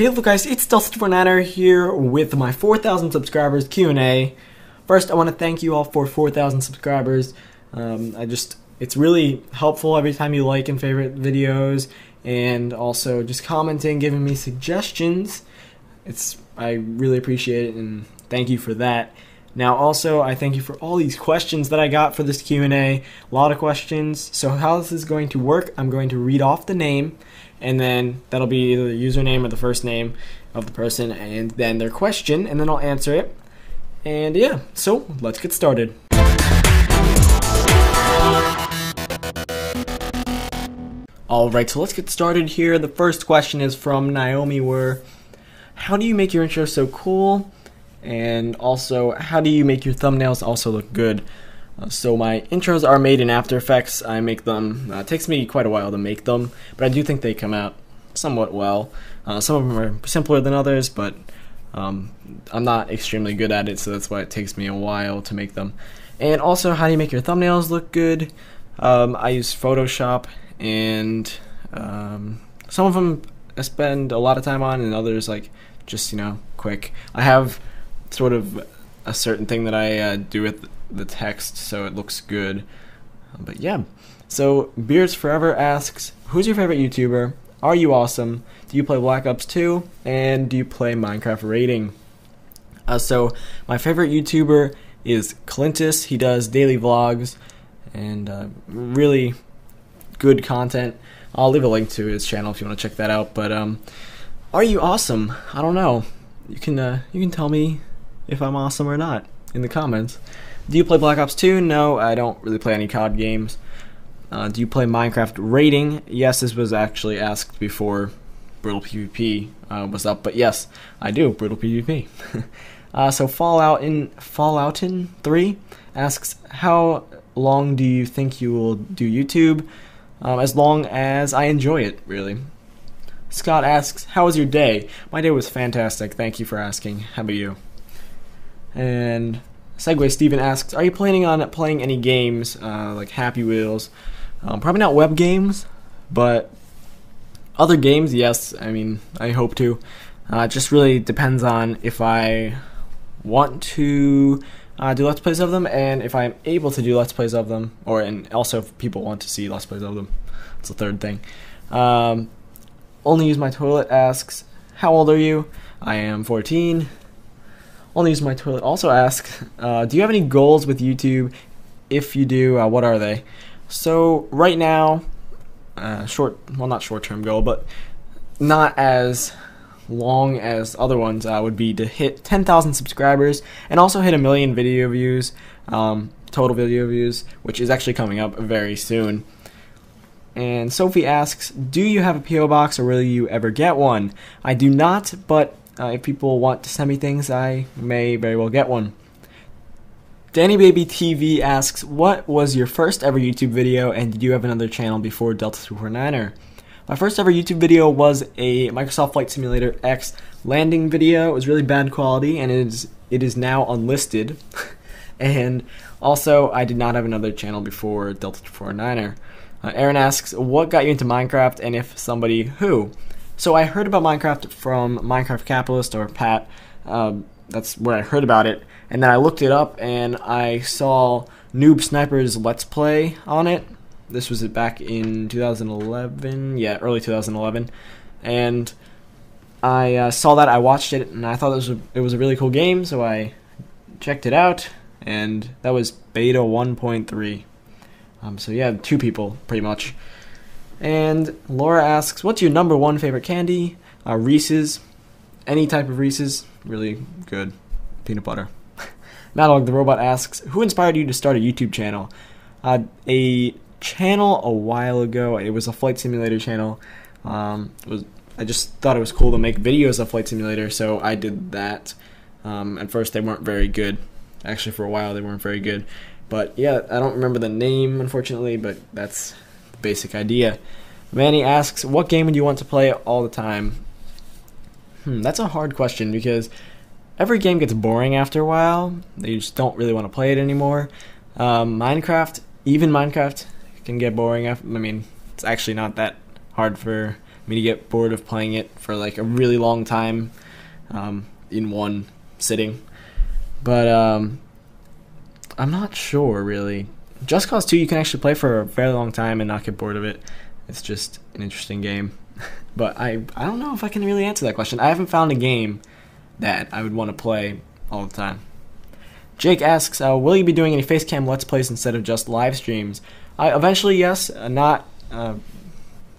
Hey look guys, it's Delta249er here with my 4,000 subscribers Q&A. First, I want to thank you all for 4,000 subscribers. It's really helpful every time you like and favorite videos, and also just commenting, giving me suggestions. I really appreciate it, and thank you for that. Now also, I thank you for all these questions that I got for this Q&A. A lot of questions. So how this is going to work, I'm going to read off the name, and then that'll be either the username or the first name of the person, and then their question, and then I'll answer it. And yeah, so let's get started. Alright, so let's get started here. The first question is from Naomi Were. How do you make your intro so cool? And also, how do you make your thumbnails also look good? So my intros are made in After Effects. I make them, it takes me quite a while to make them, but I do think they come out somewhat well. Some of them are simpler than others, but I'm not extremely good at it, so that's why it takes me a while to make them. And also, how do you make your thumbnails look good? I use Photoshop, and some of them I spend a lot of time on, and others just quick. I have sort of a certain thing that I do with the text so it looks good. But yeah, so Beards Forever asks, who's your favorite YouTuber? Are you awesome? Do you play Black Ops 2? And do you play Minecraft Raiding? So my favorite YouTuber is Clintus. He does daily vlogs and really good content. I'll leave a link to his channel if you want to check that out. But are you awesome? I don't know. You can tell me if I'm awesome or not in the comments. Do you play Black Ops 2? No, I don't really play any COD games. Do you play Minecraft Raiding? Yes, this was actually asked before Brutal PvP was up, but yes, I do, Brutal PvP. So Falloutin 3 asks, how long do you think you will do YouTube? As long as I enjoy it, really. Scott asks, how was your day? My day was fantastic, thank you for asking. How about you? And Segway Steven asks, are you planning on playing any games like Happy Wheels? Probably not web games, but other games, yes. I mean, I hope to. It just really depends on if I want to do Let's Plays of them, and if I'm able to do Let's Plays of them, and also if people want to see Let's Plays of them. That's the third thing. Only Use My Toilet asks, how old are you? I am 14. Only Use My Toilet also asks, do you have any goals with YouTube? If you do, what are they? So right now, not short-term goal, but not as long as other ones would be to hit 10,000 subscribers and also hit 1 million video views, total video views, which is actually coming up very soon. And Sophie asks, do you have a P.O. box or will you ever get one? I do not, but if people want to send me things, I may very well get one. Danny Baby TV asks, what was your first ever YouTube video, and did you have another channel before Delta249er? My first ever YouTube video was a Microsoft Flight Simulator X landing video. It was really bad quality, and it is now unlisted. And also, I did not have another channel before Delta249er. Aaron asks, what got you into Minecraft, and if somebody, who? So I heard about Minecraft from Minecraft Capitalist, or Pat. That's where I heard about it. And then I looked it up, and I saw Noob Sniper's Let's Play on it. This was back in 2011. Yeah, early 2011. And I saw that, I watched it, and I thought it was a really cool game, so I checked it out. And that was beta 1.3. So yeah, 2 people, pretty much. And Laura asks, what's your number 1 favorite candy? Reese's. Any type of Reese's. Really good. Peanut butter. Madog the Robot asks, who inspired you to start a YouTube channel? A channel a while ago. It was a Flight Simulator channel. I just thought it was cool to make videos of Flight Simulator, so I did that. At first they weren't very good. Actually, for a while they weren't very good. But yeah, I don't remember the name, unfortunately, but that's the basic idea. Manny asks, what game would you want to play all the time? That's a hard question, because every game gets boring after a while. You just don't really want to play it anymore. Minecraft, even Minecraft, can get boring. It's actually not that hard for me to get bored of playing it for like a really long time in one sitting. But I'm not sure really. Just Cause 2 you can actually play for a very long time and not get bored of it. It's just an interesting game. But I don't know if I can really answer that question. I haven't found a game that I would want to play all the time. Jake asks, will you be doing any Facecam Let's Plays instead of just live streams? Eventually, yes. Not. I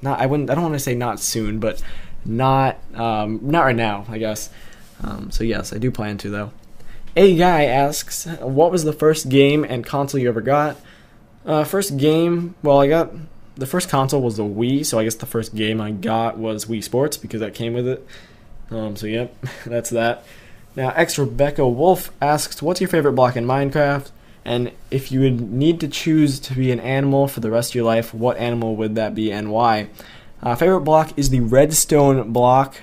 don't want to say not soon, but not right now, I guess. So yes, I do plan to though. A guy asks, what was the first game and console you ever got? First game, well, I got the first console was the Wii, so I guess the first game I got was Wii Sports because that came with it. So yep, that's that. Now, X Rebecca Wolf asks, what's your favorite block in Minecraft? And if you would need to choose to be an animal for the rest of your life, what animal would that be and why? Favorite block is the redstone block.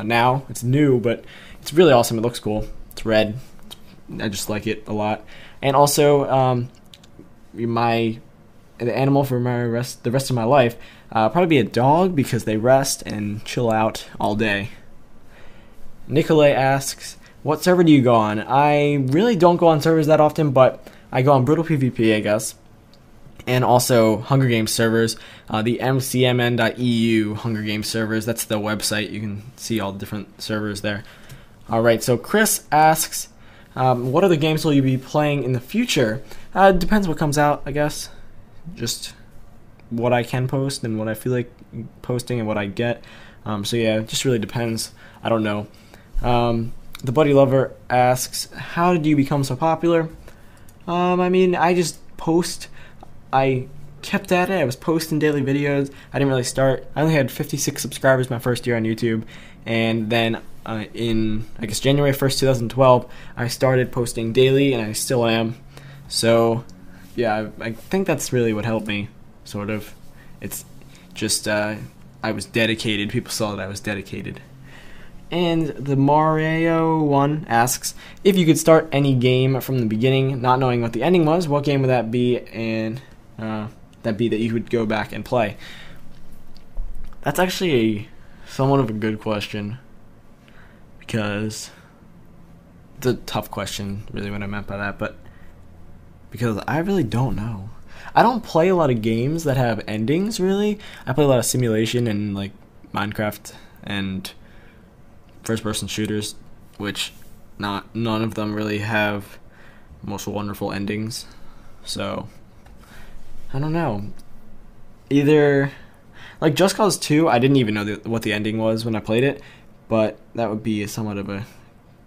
Now, it's new, but it's really awesome. It looks cool. It's red. I just like it a lot. And also, the animal for the rest of my life, probably be a dog because they rest and chill out all day. Nicolay asks, what server do you go on? I really don't go on servers that often, but I go on Brutal PvP, I guess. And also Hunger Games servers, the mcmn.eu Hunger Games servers. That's the website. You can see all the different servers there. Alright, so Chris asks, what other games will you be playing in the future? It depends what comes out, I guess. Just what I can post and what I feel like posting and what I get. So yeah, it just really depends. I don't know. The Buddy Lover asks, how did you become so popular? I mean, I just post. I kept at it. I was posting daily videos. I didn't really start. I only had 56 subscribers my first year on YouTube. And then in, I guess, January 1st, 2012, I started posting daily, and I still am. So, yeah, I think that's really what helped me, sort of. It's just, I was dedicated. People saw that I was dedicated. And the Mario one asks, if you could start any game from the beginning, not knowing what the ending was, what game would that be, and that you would go back and play? That's actually somewhat of a good question, because it's a tough question, really, what I meant by that, but because I really don't know. I don't play a lot of games that have endings, really. I play a lot of simulation and, like, Minecraft and first-person shooters, which none of them really have most wonderful endings. So, I don't know. Either, like Just Cause 2, I didn't even know what the ending was when I played it, but that would be somewhat of a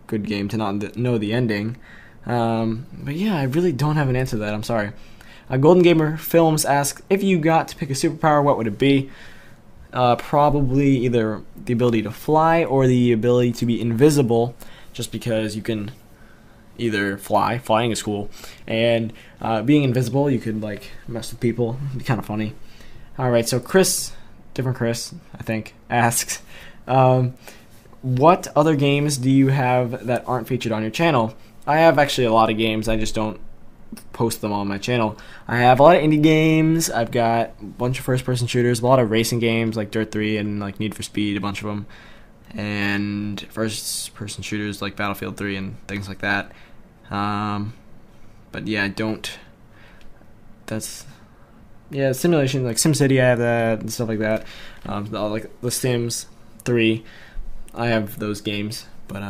good game to not know the ending. But yeah, I really don't have an answer to that. I'm sorry. Golden Gamer Films asks, if you got to pick a superpower, what would it be? Probably either the ability to fly or the ability to be invisible, just because you can either flying is cool, and being invisible, you could like mess with people. It'd be kind of funny. Alright, so different Chris, I think, asks, what other games do you have that aren't featured on your channel? I have actually a lot of games, I just don't post them on my channel. I have a lot of indie games. I've got a bunch of first-person shooters, a lot of racing games like Dirt 3 and like Need for Speed, a bunch of them, and first-person shooters like Battlefield 3 and things like that. But yeah, simulation like SimCity, I have that and stuff like that. Like The Sims 3, I have those games. But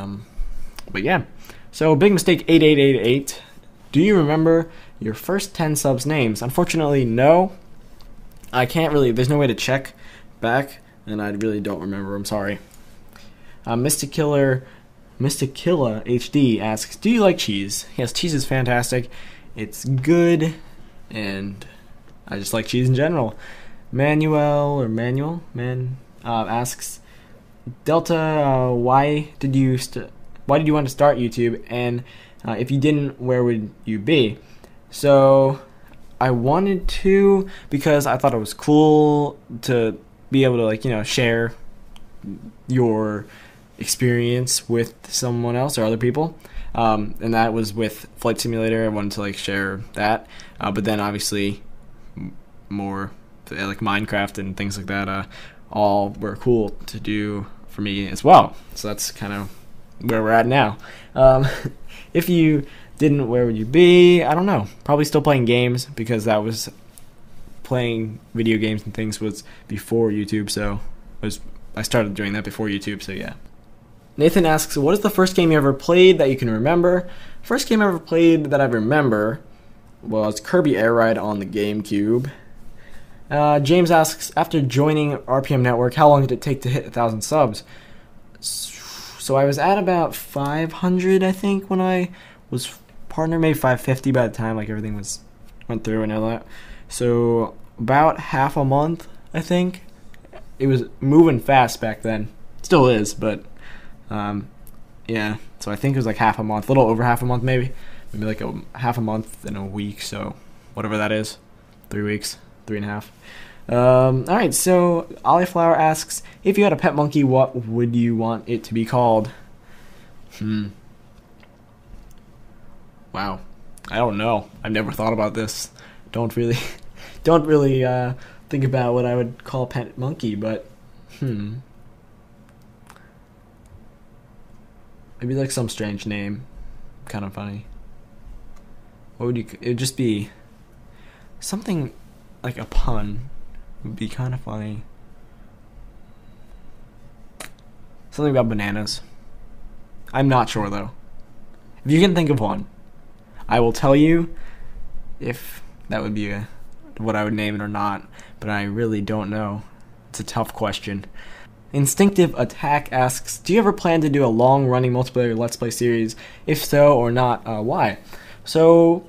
yeah. So Big Mistake 8888. Do you remember your first 10 subs names? Unfortunately, no. I can't really, there's no way to check back, and I really don't remember, I'm sorry. Mystic Killer HD asks, do you like cheese? Yes, cheese is fantastic. It's good, and I just like cheese in general. Manuel asks, Delta, why did you want to start YouTube, and if you didn't, where would you be? So I wanted to because I thought it was cool to be able to share your experience with someone else or other people, and that was with Flight Simulator. I wanted to share that, but then obviously more like Minecraft and things like that all were cool to do for me as well. So that's kind of where we're at now. If you didn't, where would you be? I don't know. Probably still playing games, because that was playing video games and things was before YouTube. So I started doing that before YouTube. So yeah. Nathan asks, what is the first game you ever played that you can remember? First game I ever played that I remember was Kirby Air Ride on the GameCube. James asks, after joining RPM Network, how long did it take to hit 1,000 subs? So I was at about 500, I think, when I was partner, maybe 550 by the time like everything went through and all that. So about half a month, I think. It was moving fast back then. Still is, but yeah. So I think it was like half a month, a little over half a month, maybe like half a month and a week. So whatever that is, 3 weeks, 3.5. All right. So Ollieflower asks, if you had a pet monkey, what would you want it to be called? Wow. I don't know. I've never thought about this. Don't really think about what I would call a pet monkey, but maybe like some strange name, kind of funny. What would you? It would just be something like a pun. Would be kind of funny. Something about bananas. I'm not sure though. If you can think of one, I will tell you if that would be what I would name it or not, but I really don't know. It's a tough question. Instinctive Attack asks, do you ever plan to do a long-running multiplayer Let's Play series? If so or not, why? So,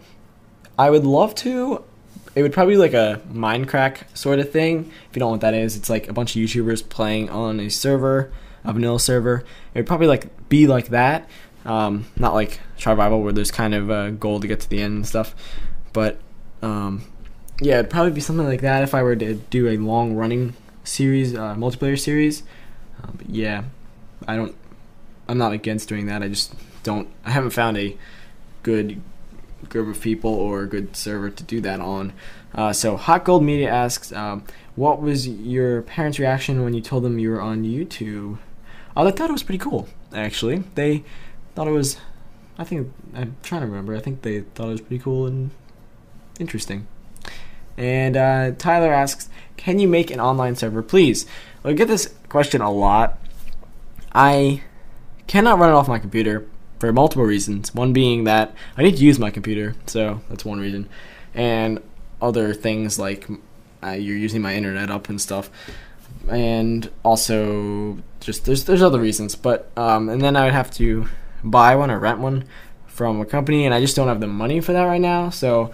I would love to. It would probably be like a Minecraft sort of thing. If you don't know what that is, it's like a bunch of YouTubers playing on a server, a vanilla server. It would probably like be like that. Not like Survival where there's kind of a goal to get to the end and stuff. But yeah, it'd probably be something like that if I were to do a long-running series, multiplayer series. But yeah, I'm not against doing that. I haven't found a good group of people or a good server to do that on. So Hot Gold Media asks, what was your parents' reaction when you told them you were on YouTube? They thought it was pretty cool, actually. They thought it was, I'm trying to remember, I think they thought it was pretty cool and interesting. And Tyler asks, can you make an online server, please? I get this question a lot. I cannot run it off my computer for multiple reasons. One being that I need to use my computer, so that's one reason. And other things like you're using my internet up and stuff. And also just there's other reasons. But and then I would have to buy one or rent one from a company, and I just don't have the money for that right now. So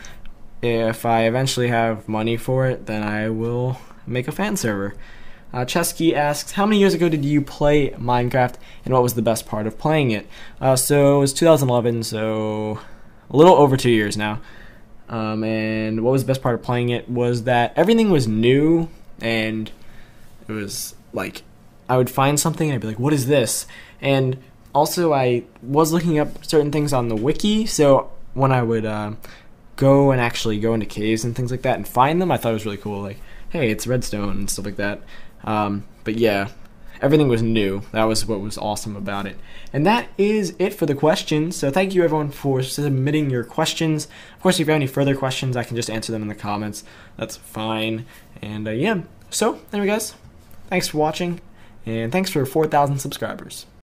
if I eventually have money for it, then I will make a fan server. Chesky asks, how many years ago did you play Minecraft, and what was the best part of playing it? So it was 2011, so a little over 2 years now. And what was the best part of playing it was that everything was new, and it was like I would find something and I'd be like, what is this? And also I was looking up certain things on the wiki, so when I would go into caves and things like that and find them, I thought it was really cool. Like, hey, it's redstone and stuff like that. But yeah, everything was new. That was what was awesome about it. And that is it for the questions. So thank you everyone for submitting your questions. Of course, if you have any further questions, I can just answer them in the comments. That's fine. And yeah, so anyway guys, thanks for watching, and thanks for 4,000 subscribers.